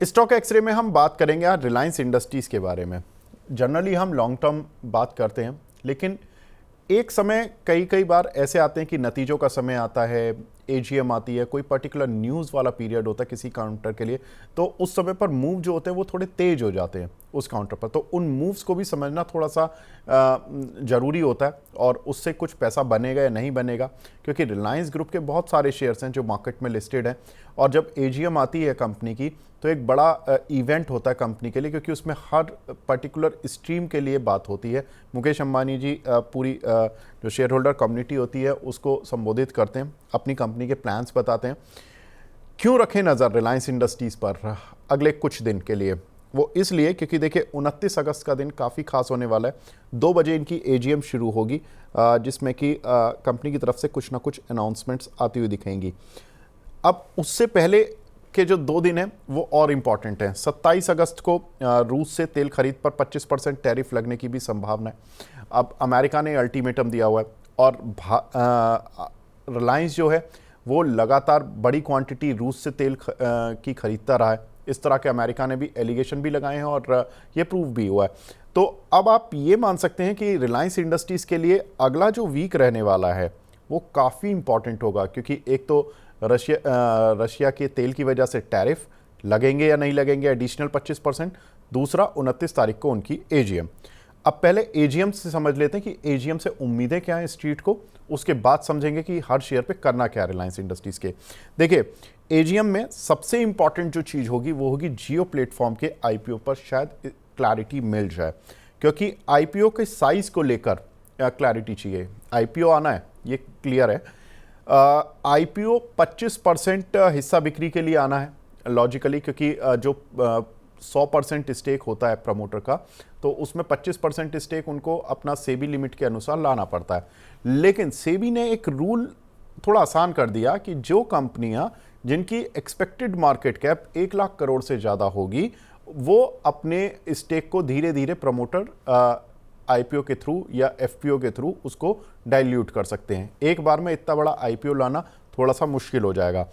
Stock x ray में हम बात करेंगे आज रिलायंस इंडस्ट्रीज़ के बारे में। जनरली हम लॉन्ग टर्म बात करते हैं, लेकिन एक समय कई कई बार ऐसे आते हैं कि नतीजों का समय आता है, एजीएम आती है, कोई पर्टिकुलर न्यूज़ वाला पीरियड होता है किसी काउंटर के लिए, तो उस समय पर मूव जो होते हैं वो थोड़े तेज हो जाते हैं उस काउंटर पर। तो उन मूव्स को भी समझना थोड़ा सा ज़रूरी होता है, और उससे कुछ पैसा बनेगा या नहीं बनेगा, क्योंकि रिलायंस ग्रुप के बहुत सारे शेयर्स हैं जो मार्केट में लिस्टेड हैं। और जब एजीएम आती है कंपनी की, तो एक बड़ा इवेंट होता है कंपनी के लिए, क्योंकि उसमें हर पर्टिकुलर स्ट्रीम के लिए बात होती है। मुकेश अंबानी जी पूरी जो शेयर होल्डर कम्युनिटी होती है उसको संबोधित करते हैं, अपनी कंपनी के प्लान्स बताते हैं। क्यों रखें नज़र रिलायंस इंडस्ट्रीज़ पर अगले कुछ दिन के लिए? वो इसलिए क्योंकि देखिए 29 अगस्त का दिन काफ़ी खास होने वाला है। 2 बजे इनकी एजीएम शुरू होगी, जिसमें कि कंपनी की तरफ से कुछ ना कुछ अनाउंसमेंट्स आती हुई दिखेंगी। अब उससे पहले के जो 2 दिन हैं वो और इम्पॉर्टेंट हैं। 27 अगस्त को रूस से तेल खरीद पर 25% टैरिफ लगने की भी संभावना है। अब अमेरिका ने अल्टीमेटम दिया हुआ है, और रिलायंस जो है वो लगातार बड़ी क्वांटिटी रूस से तेल की खरीदता रहा है। इस तरह के अमेरिका ने भी एलिगेशन भी लगाए हैं, और ये प्रूव भी हुआ है। तो अब आप ये मान सकते हैं कि रिलायंस इंडस्ट्रीज़ के लिए अगला जो वीक रहने वाला है वो काफ़ी इंपॉर्टेंट होगा, क्योंकि एक तो रशिया के तेल की वजह से टैरिफ लगेंगे या नहीं लगेंगे एडिशनल 25%। दूसरा 29 तारीख को उनकी एजीएम। अब पहले एजीएम से समझ लेते हैं कि एजीएम से उम्मीदें क्या हैं स्ट्रीट को, उसके बाद समझेंगे कि हर शेयर पे करना क्या है रिलायंस इंडस्ट्रीज के। देखिए, एजीएम में सबसे इंपॉर्टेंट जो चीज़ होगी वो होगी जियो प्लेटफॉर्म के आईपीओ पर शायद क्लैरिटी मिल जाए, क्योंकि आईपीओ के साइज़ को लेकर क्लैरिटी चाहिए। आईपीओ आना है, ये क्लियर है। आईपीओ 25% हिस्सा बिक्री के लिए आना है लॉजिकली, क्योंकि जो 100% स्टेक होता है प्रमोटर का, तो उसमें 25% स्टेक उनको अपना सेबी लिमिट के अनुसार लाना पड़ता है। लेकिन सेबी ने एक रूल थोड़ा आसान कर दिया कि जो कंपनियां जिनकी expected market cap 1 lakh crore से ज़्यादा होगी, वो अपने स्टेक को धीरे धीरे प्रमोटर आईपीओ के थ्रू या एफपीओ के थ्रू उसको डाइल्यूट कर सकते हैं। एक बार में इतना बड़ा आईपीओ लाना थोड़ा सा मुश्किल हो जाएगा।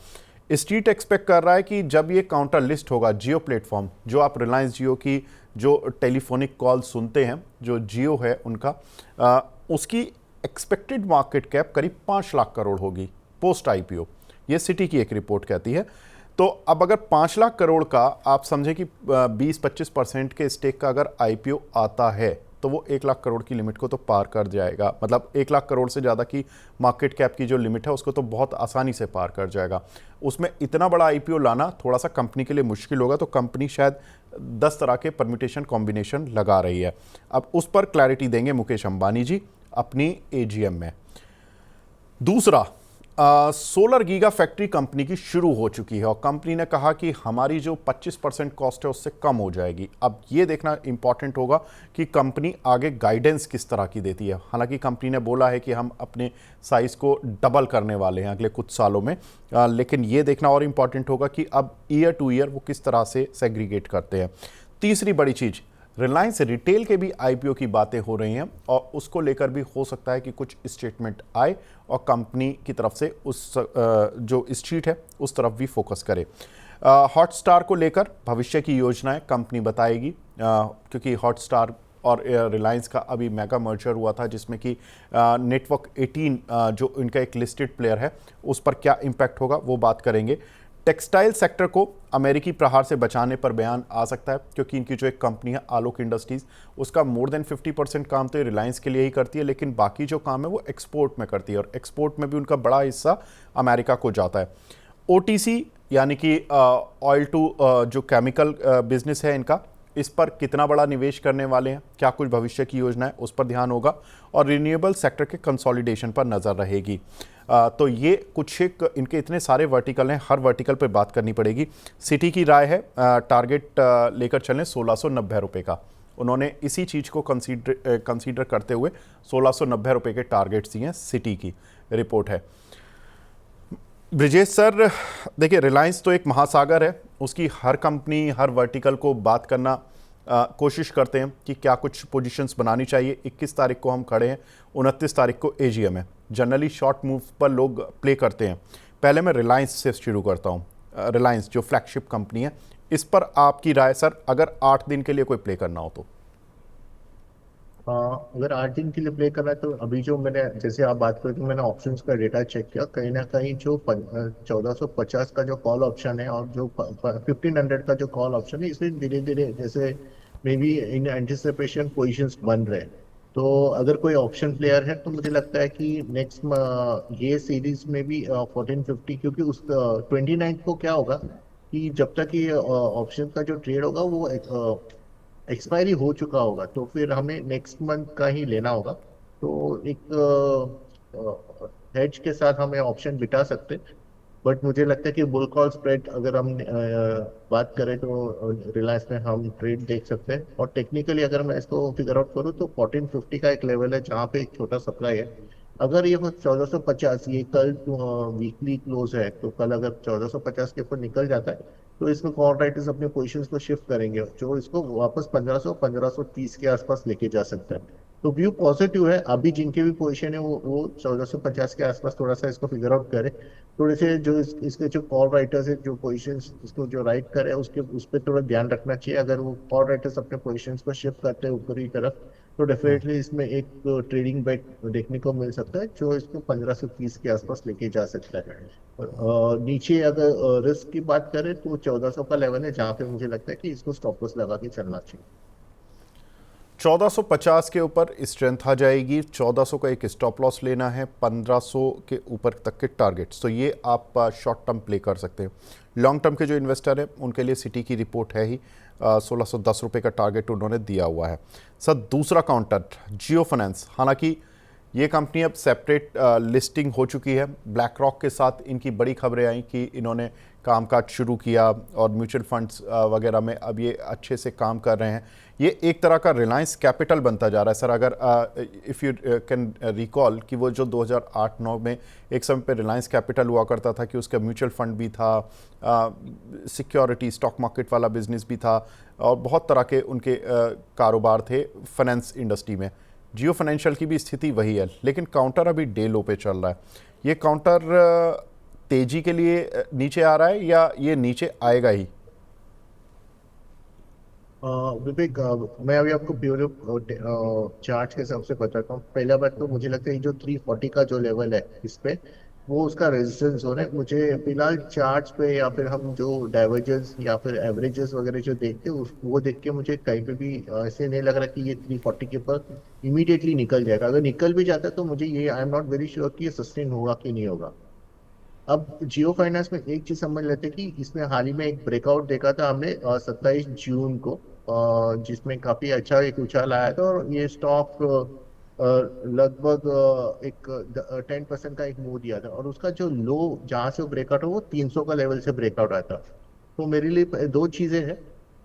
स्ट्रीट एक्सपेक्ट कर रहा है कि जब ये काउंटर लिस्ट होगा जियो प्लेटफॉर्म, जो आप रिलायंस जियो की जो टेलीफोनिक कॉल सुनते हैं, जो जियो है उनका, उसकी एक्सपेक्टेड मार्केट कैप करीब 5 लाख करोड़ होगी पोस्ट आईपीओ। ये सिटी की एक रिपोर्ट कहती है। तो अब अगर 5 लाख करोड़ का आप समझें कि 20-25% के स्टेक का अगर आईपीओ आता है, तो वो 1 लाख करोड़ की लिमिट को तो पार कर जाएगा। मतलब 1 लाख करोड़ से ज़्यादा की मार्केट कैप की जो लिमिट है उसको तो बहुत आसानी से पार कर जाएगा। उसमें इतना बड़ा आईपीओ लाना थोड़ा सा कंपनी के लिए मुश्किल होगा, तो कंपनी शायद 10 तरह के परम्यूटेशन कॉम्बिनेशन लगा रही है। अब उस पर क्लैरिटी देंगे मुकेश अंबानी जी अपनी एजीएम में। दूसरा, सोलर गीगा फैक्ट्री कंपनी की शुरू हो चुकी है, और कंपनी ने कहा कि हमारी जो 25% कॉस्ट है उससे कम हो जाएगी। अब ये देखना इंपॉर्टेंट होगा कि कंपनी आगे गाइडेंस किस तरह की देती है। हालांकि कंपनी ने बोला है कि हम अपने साइज़ को डबल करने वाले हैं अगले कुछ सालों में, लेकिन ये देखना और इम्पॉर्टेंट होगा कि अब ईयर टू ईयर वो किस तरह से सेग्रीगेट करते हैं। तीसरी बड़ी चीज़, रिलायंस रिटेल के भी आईपीओ की बातें हो रही हैं, और उसको लेकर भी हो सकता है कि कुछ स्टेटमेंट आए और कंपनी की तरफ से उस जो स्ट्रीट है उस तरफ भी फोकस करे। हॉटस्टार को लेकर भविष्य की योजनाएं कंपनी बताएगी, क्योंकि हॉटस्टार और रिलायंस का अभी मेगा मर्जर हुआ था, जिसमें कि नेटवर्क 18 जो इनका एक लिस्टेड प्लेयर है उस पर क्या इम्पैक्ट होगा वो बात करेंगे। टेक्सटाइल सेक्टर को अमेरिकी प्रहार से बचाने पर बयान आ सकता है, क्योंकि इनकी जो एक कंपनी है आलोक इंडस्ट्रीज, उसका मोर देन 50% काम तो रिलायंस के लिए ही करती है, लेकिन बाकी जो काम है वो एक्सपोर्ट में करती है, और एक्सपोर्ट में भी उनका बड़ा हिस्सा अमेरिका को जाता है। ओटीसी यानी कि ऑयल टू जो केमिकल बिजनेस है इनका, इस पर कितना बड़ा निवेश करने वाले हैं, क्या कुछ भविष्य की योजना है, उस पर ध्यान होगा। और रिन्यूएबल सेक्टर के कंसोलिडेशन पर नज़र रहेगी। तो ये कुछ एक इनके इतने सारे वर्टिकल हैं, हर वर्टिकल पे बात करनी पड़ेगी। सिटी की राय है टारगेट लेकर चलें 1690 रुपये का। उन्होंने इसी चीज़ को कंसीडर करते हुए 1690 रुपये के टारगेट्स दिए हैं, सिटी की रिपोर्ट है। ब्रिजेश सर, देखिए रिलायंस तो एक महासागर है, उसकी हर कंपनी हर वर्टिकल को बात करना कोशिश करते हैं कि क्या कुछ पोजीशंस बनानी चाहिए। 21 तारीख को हम खड़े हैं, 29 तारीख को एजीएम है। जनरली शॉर्ट मूव पर लोग प्ले करते हैं। पहले मैं रिलायंस से शुरू करता हूँ। रिलायंस जो फ्लैगशिप कंपनी है, इस पर आपकी राय सर, अगर 8 दिन के लिए कोई प्ले करना हो तो? अगर 8 दिन के लिए प्ले करना है तो अभी जो मैंने, जैसे आप बात करें, तो मैंने ऑप्शंस का डेटा चेक किया, कहीं ना कहीं जो 1450 का जो कॉल ऑप्शन है और जो 1500 का जो कॉल ऑप्शन है, इसमें धीरे धीरे जैसे may be in anticipation positions बन रहे हैं। तो अगर कोई ऑप्शन प्लेयर है तो मुझे लगता है कि नेक्स्ट ये सीरीज में भी 1450, क्योंकि उस 29 को क्या होगा कि जब तक ये ऑप्शन का जो ट्रेड होगा वो एक्सपायरी हो चुका होगा, तो फिर हमें नेक्स्ट मंथ का ही लेना होगा। तो एक हेज के साथ हमें ऑप्शन बिठा सकते हैं। बट मुझे लगता है कि बुल कॉल स्प्रेड अगर हम बात करें तो रिलायंस में हम ट्रेड देख सकते हैं। और टेक्निकली अगर मैं इसको फिगर आउट करूँ तो 1450 का एक लेवल है जहाँ पे एक छोटा सप्लाई है। अगर ये 1450, ये कल वीकली क्लोज है, तो कल अगर 1450 के ऊपर निकल जाता है तो इसमें कॉल राइटर्स अपने पोजीशंस को शिफ्ट करेंगे, जो इसको वापस 1530 के आसपास लेके जा सकता है। तो व्यू पॉजिटिव है। अभी जिनके भी पोजीशन है वो 1450 के आसपास थोड़ा सा इसको फिगर आउट करे। थोड़े से जो इसके जो कॉल राइटर्स है, जो पोजीशंस इसको जो राइट करे, उसके उस पर थोड़ा ध्यान रखना चाहिए। अगर वो कॉल राइटर्स अपने पोजीशंस को शिफ्ट करते हैं ऊपर की तरफ, तो डेफिनेटली इसमें एक ट्रेडिंग बैक देखने को मिल सकता है जो इसको 1530 के आसपास लेके जा सकता है। नीचे अगर रिस्क की बात करें तो 1400 का लेवल है जहाँ पे मुझे लगता है कि इसको स्टॉप लॉस लगा के चलना चाहिए। 1450 के ऊपर स्ट्रेंथ आ जाएगी, 1400 का एक स्टॉप लॉस लेना है, 1500 के ऊपर तक के टारगेट्स, तो ये आप शॉर्ट टर्म प्ले कर सकते हैं। लॉन्ग टर्म के जो इन्वेस्टर है उनके लिए सिटी की रिपोर्ट है ही, 1610 रुपये का टारगेट उन्होंने दिया हुआ है। सर दूसरा काउंटर जियो फाइनेंस, हालांकि ये कंपनी अब सेपरेट लिस्टिंग हो चुकी है। ब्लैक रॉक के साथ इनकी बड़ी खबरें आई कि इन्होंने कामकाज शुरू किया और म्यूचुअल फंड्स वगैरह में अब ये अच्छे से काम कर रहे हैं। ये एक तरह का रिलायंस कैपिटल बनता जा रहा है सर। अगर इफ़ यू कैन रिकॉल कि वो जो 2008-9 में एक समय पे रिलायंस कैपिटल हुआ करता था कि उसका म्यूचुअल फंड भी था, सिक्योरिटी स्टॉक मार्केट वाला बिजनेस भी था और बहुत तरह के उनके कारोबार थे फाइनेंस इंडस्ट्री में। जियो फाइनेंशियल की भी स्थिति वही है, लेकिन काउंटर अभी डे लो पे चल रहा है। ये काउंटर तेजी के लिए नीचे आ रहा है या ये नीचे आएगा ही? विवेक, मैं अभी आपको प्योर चार्ट के हिसाब से बताता हूँ। पहला बात तो मुझे लगता है ये जो 340 का जो लेवल है इस पे, वो उसका रेजिस्टेंस जोन है। मुझे फिलहाल चार्ट्स पे या फिर हम जो डाइवर्जेंस या फिर एवरेजेस वगैरह जो देखते हैं वो देख के मुझे कहीं पे भी ऐसे नहीं लग रहा कि ये 340 के ऊपर इमीडिएटली निकल जाएगा। अगर निकल भी जाता है तो मुझे ये I am not very sure कि ये सस्टेन होगा कि नहीं होगा। अब जियो फाइनेंस में एक चीज समझ लेते हैं कि इसमें हाल ही में एक ब्रेकआउट देखा था हमने 27 जून को, जिसमें काफी अच्छा एक उछाल आया था और ये स्टॉक लगभग एक 10% का एक मूव दिया था। और उसका जो लो जहां से वो ब्रेकआउट हो वो 300 का लेवल से ब्रेकआउट आया था। तो मेरे लिए दो चीजें हैं।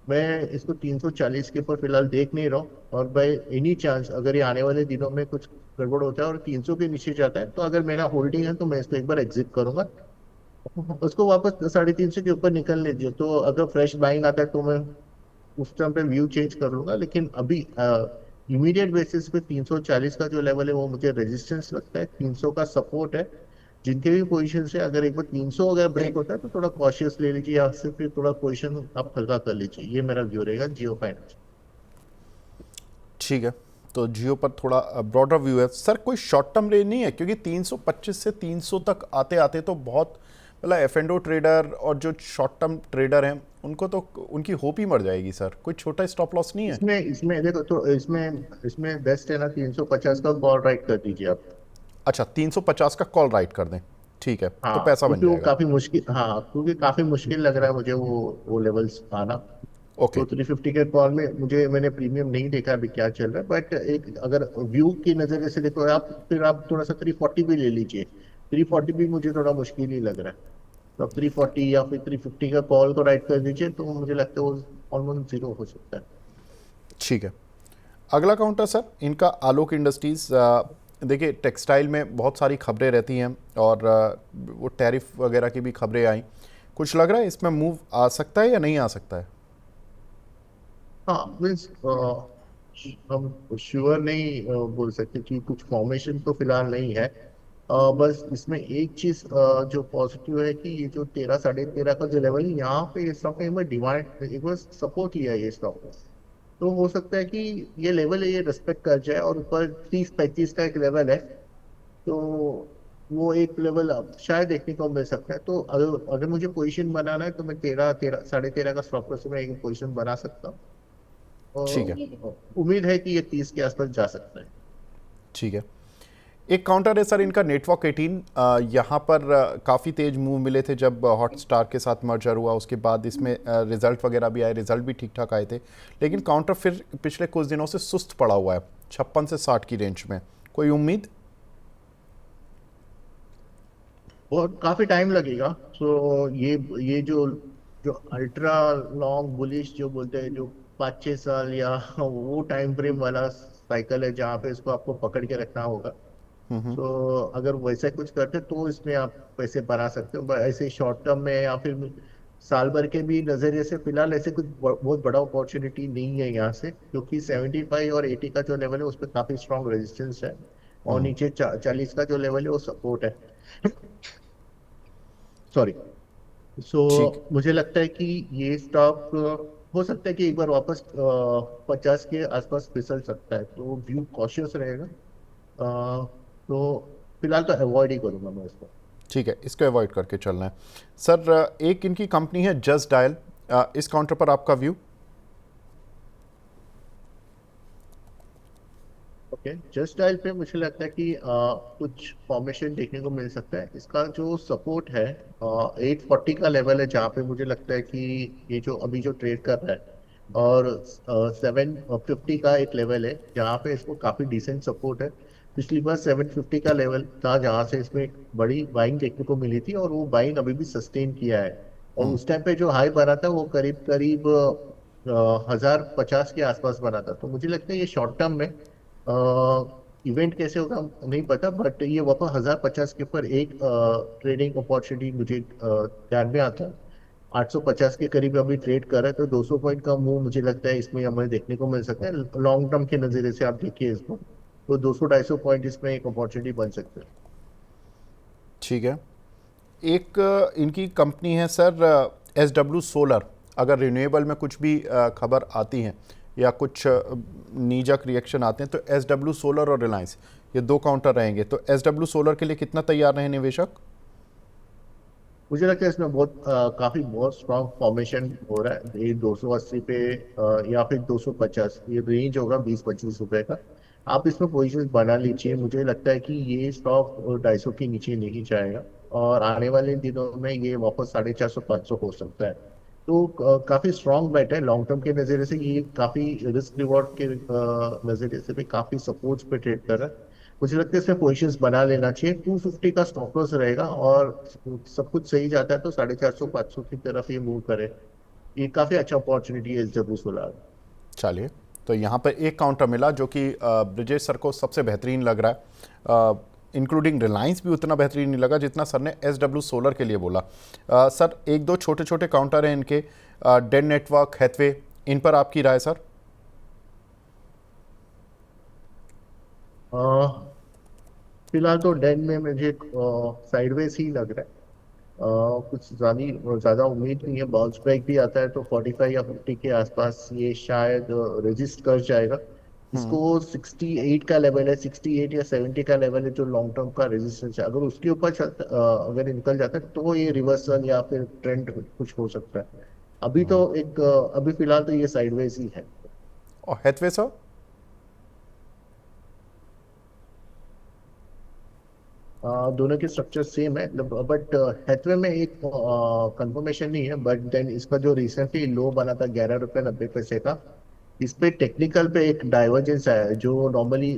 मैं इसको 340 के ऊपर फिलहाल देख नहीं रहा हूँ, और बाय एनी चांस अगर ये आने वाले दिनों में कुछ गड़बड़ होता है और 300 के नीचे जाता है, तो अगर मेरा होल्डिंग है तो मैं इसको एक बार एग्जिट करूंगा। उसको वापस 350 के ऊपर निकलने दियो, तो अगर फ्रेश बाइंग आता है तो मैं उस टाइम पे व्यू चेंज कर लूंगा। लेकिन अभी इमीडिएट बेसिस पे 340 का जो लेवल है वो मुझे रेजिस्टेंस लगता है, 300 का सपोर्ट है। जिनके भी पोजीशन से अगर एक बार 300 अगर ब्रेक होता है तो थोड़ा कॉशियस ले लीजिए, या फिर थोड़ा पोजीशन आप हल्का कर लीजिए। ये मेरा व्यू रहेगा जियो फाइनेंस। ठीक है, तो जियो पर थोड़ा ब्रॉडर व्यू है सर। कोई शॉर्ट टर्म रेंज नहीं है, क्योंकि 325 से 300 तक आते आते तो बहुत, मतलब एफ एंड ओ ट्रेडर और जो शॉर्ट टर्म ट्रेडर हैं उनको तो उनकी होप ही मर जाएगी सर। कोई छोटा स्टॉप लॉस नहीं है? इसमें इसमें देखो, तो इसमें इसमें बेस्ट है ना, 350 का कॉल राइट कर दीजिए आप। अच्छा, 350 का कॉल राइट कर दें, ठीक है, तो हाँ, पैसा बन क्योंकि वो जाएगा। काफी मुश्किल, हाँ क्योंकि काफी मुश्किल लग रहा है मुझे वो लेवल्स आना। ओके। तो 350 के कॉल में मुझे, मैंने प्रीमियम नहीं देखा अभी क्या चल रहा है, बट एक अगर व्यू की नजर से देखो आप, फिर आप थोड़ा सा 340 भी ले लीजिए। 340 भी मुझे थोड़ा मुश्किल ही लग रहा है। तो आप 340 या फिर 350 का कॉल को राइट कर दीजिए, तो मुझे लगता है वो ऑलमोस्ट जीरो हो सकता है। ठीक है, अगला काउंटर सर इनका आलोक इंडस्ट्रीज। देखिए टेक्सटाइल में बहुत सारी खबरें रहती हैं और वो टैरिफ वगैरह की भी खबरें आई। कुछ लग रहा है इसमें मूव आ सकता है या नहीं आ सकता है? हाँ मीन्स हम श्योर नहीं बोल सकते कि कुछ फॉर्मेशन तो फिलहाल नहीं है। बस इसमें एक चीज जो पॉजिटिव है कि ये जो 13 13.5 का जो लेवल है यहाँ पे इस स्टॉक ने एक बार डिमांड एक बार सपोर्ट लिया है ये स्टॉक। तो हो सकता है कि ये लेवल है ये रिस्पेक्ट कर जाए और ऊपर 30 35 का एक लेवल है। तो वो एक लेवल अब शायद देखने को मिल सकता है। तो अगर अगर मुझे पोजीशन बनाना है तो मैं 13 13 13.5 का स्टॉप लॉस से मैं एक पोजीशन बना सकता हूँ। ठीक है। और उम्मीद है कि ये 30 के आसपास जा सकता है। ठीक है। एक काउंटर है सर इनका नेटवर्क 18, यहाँ पर काफ़ी तेज मूव मिले थे जब हॉटस्टार के साथ मर्जर हुआ, उसके बाद इसमें रिजल्ट वगैरह भी आए, रिजल्ट भी ठीक ठाक आए थे, लेकिन काउंटर फिर पिछले कुछ दिनों से सुस्त पड़ा हुआ है 56 से 60 की रेंज में। कोई उम्मीद? और काफी टाइम लगेगा। तो ये जो जो अल्ट्रा लॉन्ग बुलिश जो बोलते हैं जो 5 6 साल या वो टाइम फ्रेम वाला साइकिल है जहाँ पे इसको आपको पकड़ के रखना होगा। तो अगर वैसा कुछ करते तो इसमें आप पैसे बना सकते हो। ऐसे शॉर्ट टर्म में या फिर साल भर के भी नजरिए से फिलहाल ऐसे कुछ बहुत बड़ा अपॉर्चुनिटी नहीं है यहाँ से, क्योंकि 75 और 80 का जो लेवल है उस पर काफी स्ट्रॉन्ग रेजिस्टेंस है और नीचे 40 का जो लेवल है वो सपोर्ट है। सॉरी। सो ठीक। मुझे लगता है कि ये स्टॉक हो सकता है कि एक बार वापस 50 के आसपास फिसल सकता है, तो व्यू कॉशियस रहेगा। तो फिलहाल तो अवॉइड ही करूंगा मैं इसको। ठीक है, इसको अवॉइड करके चलना है। सर एक इनकी कंपनी है जस्ट डायल, इस काउंटर पर आपका व्यू? ओके, जस्ट डायल पे मुझे लगता है कि कुछ फॉर्मेशन देखने को मिल सकता है। इसका जो सपोर्ट है 840 का लेवल है जहाँ पे मुझे लगता है कि ये जो अभी जो ट्रेड कर रहा है, और 750 का एक लेवल है जहाँ पे इसको काफी डिसेंट सपोर्ट है। पिछली बार 750 का लेवल था जहाँ से इसमें एक बड़ी बाइंग देखने को मिली थी और वो बाइंग अभी भी सस्टेन किया है। और उस टाइम पे जो हाई बना था वो करीब करीब 1050 के आसपास बना था। तो मुझे लगता है ये शॉर्ट टर्म में इवेंट कैसे होगा नहीं पता, बट ये वापस 1050 के ऊपर एक ट्रेडिंग अपॉर्चुनिटी मुझे ध्यान में आता है। 850 के करीब अभी ट्रेड कर रहा है, तो 200 पॉइंट का मूव मुझे लगता है इसमें हमें देखने को मिल सकता है। लॉन्ग टर्म के नजरिए से आप देखिए इसको, तो 200 250 पॉइंट इसमें एक अपॉर्चुनिटी बन सकते हैं। ठीक है। एक इनकी कंपनी है सर SW सोलर, अगर रिन्यूएबल में कुछ भी खबर आती है या कुछ नीजक रिएक्शन आते हैं तो SW सोलर और रिलायंस ये दो काउंटर रहेंगे, तो SW सोलर के लिए कितना तैयार रहे निवेशक? मुझे लगता है इसमें काफी बहुत स्ट्रॉन्ग फॉर्मेशन हो रहा है। ये 280 पे या फिर 250 ये रेंज होगा 20 25 रुपए का। आप इसमें पोजीशन बना लीजिए। मुझे लगता है कि ये स्टॉक 250 के नीचे नहीं जाएगा और आने वाले दिनों में ये वापस 450 500 हो सकता है। तो काफी स्ट्रॉन्ग बेट है। लॉन्ग टर्म के नजरिए से ये काफी रिस्क रिवॉर्ड के नजरिए से भी काफी सपोर्ट पे ट्रेड कर रहा है। मुझे लगता है इसमें पोजीशंस बना लेना चाहिए। 250 का स्टॉप लॉस रहेगा और सब कुछ सही जाता है तो 450 500 की तरफ ये मूव करे। ये काफी अच्छा अपॉर्चुनिटी है SW सोलर। चलिए, तो यहाँ पर एक काउंटर मिला जो कि ब्रिजेश सर को सबसे बेहतरीन लग रहा है, इंक्लूडिंग रिलायंस भी उतना बेहतरीन नहीं लगा जितना सर ने SW सोलर के लिए बोला। सर एक दो छोटे छोटे काउंटर हैं इनके, डेन नेटवर्क, हैथवे, इन पर आपकी राय सर? फिलहाल तो डेन में मुझे साइडवेज ही लग रहा है। कुछ ज्यादा उम्मीद नहीं है। बाउंस बैक भी आता है तो 45 या 50 के आसपास ये शायद रजिस्ट कर जाएगा। इसको 68 का लेवल है, 68 या 70 का लेवल है जो लॉन्ग टर्म का रेजिस्टेंस है। अगर उसके ऊपर चलता अगर निकल जाता है तो ये रिवर्सल या फिर ट्रेंड कुछ हो सकता है। अभी तो अभी फिलहाल तो ये साइडवेज ही है। और हैथवे सर? दोनों के स्ट्रक्चर सेम है, बट हैथवे में एक कंफर्मेशन नहीं है। बट देन इसका जो रिसेंटली लो बना था 11 रुपये 90 पैसे का, इस पे टेक्निकल पे एक डाइवर्जेंस आया है। जो नॉर्मली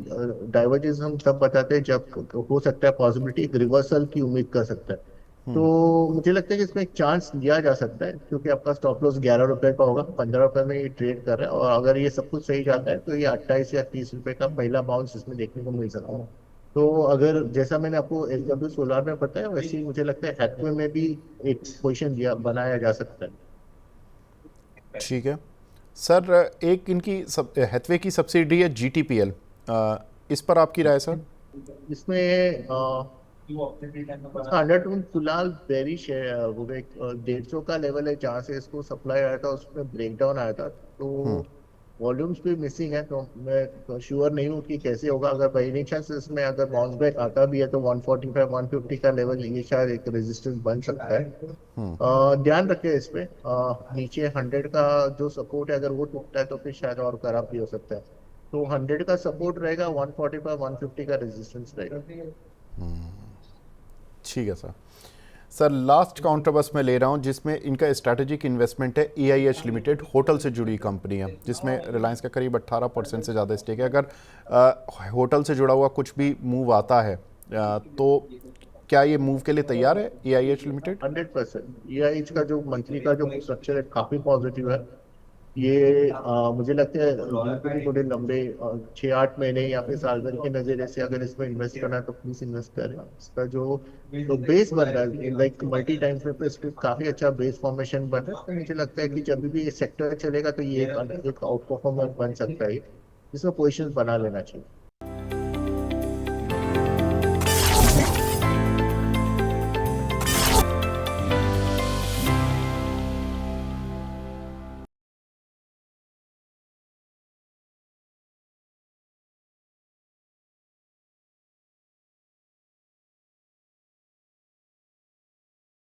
डाइवर्जेंस हम तब बताते हैं जब हो सकता है पॉसिबिलिटी एक रिवर्सल की उम्मीद कर सकता है। तो मुझे लगता है कि इसमें एक चांस लिया जा सकता है, क्योंकि आपका स्टॉप लॉस 11 रुपए का होगा, 15 रुपए में ये ट्रेड कर रहा है और अगर ये सब कुछ सही जाता है तो ये 28 या 30 रुपए का पहला बाउंस इसमें देखने को मिल सकता है। तो अगर जैसा मैंने आपको SW सोलार में बताया वैसे ही मुझे लगता है हैथवे में भी एक पोजिशन दिया बनाया जा सकता है। ठीक है सर, एक इनकी हैथवे की सब्सिडी है GTPL, इस पर आपकी राय सर? इसमें उसका अंडरटोन फिलहाल बेरिश है विवेक। 150 का लेवल है जहाँ से इसको सप्लाई आया था, उसमें ब्रेकडाउन आया था, तो वॉल्यूम्स भी मिसिंग है। तो मैं श्योर नहीं हूँ कि कैसे होगा। अगर बाई एनी चांस इसमें अगर बाउंस बैक आता भी है तो 145 150 का लेवल ये शायद एक रेजिस्टेंस बन सकता है। ध्यान रखें इस पे। नीचे 100 का जो सपोर्ट है, अगर वो टूटता है तो फिर शायद और खराब भी हो सकता है। तो 100 का सपोर्ट रहेगा, 145 150 का रेजिस्टेंस रहेगा। ठीक है सर। सर लास्ट काउंटर बस मैं ले रहा हूँ जिसमें इनका स्ट्रैटेजिक इन्वेस्टमेंट है EIH लिमिटेड, होटल से जुड़ी कंपनी है जिसमें रिलायंस का करीब 18% से ज़्यादा स्टेक है। अगर होटल से जुड़ा हुआ कुछ भी मूव आता है तो क्या ये मूव के लिए तैयार है EIH लिमिटेड? 100% EIH का जो मंथली का जो स्ट्रक्चर है काफी पॉजिटिव है। ये मुझे लगता है बिल्कुल ही थोड़े लंबे 6 8 महीने या फिर साल भर के नजरिए से अगर इसमें इन्वेस्ट करना है तो प्लीज इन्वेस्ट करें। इसका जो तो बेस बन रहा है लाइक मल्टी टाइम फ्रेम पे, इस पे काफी अच्छा बेस फॉर्मेशन बन रहा है। तो मुझे लगता है कि जब भी ये सेक्टर चलेगा तो ये एक आउट परफॉर्मर बन सकता है, जिसमें पोजिशन बना लेना चाहिए।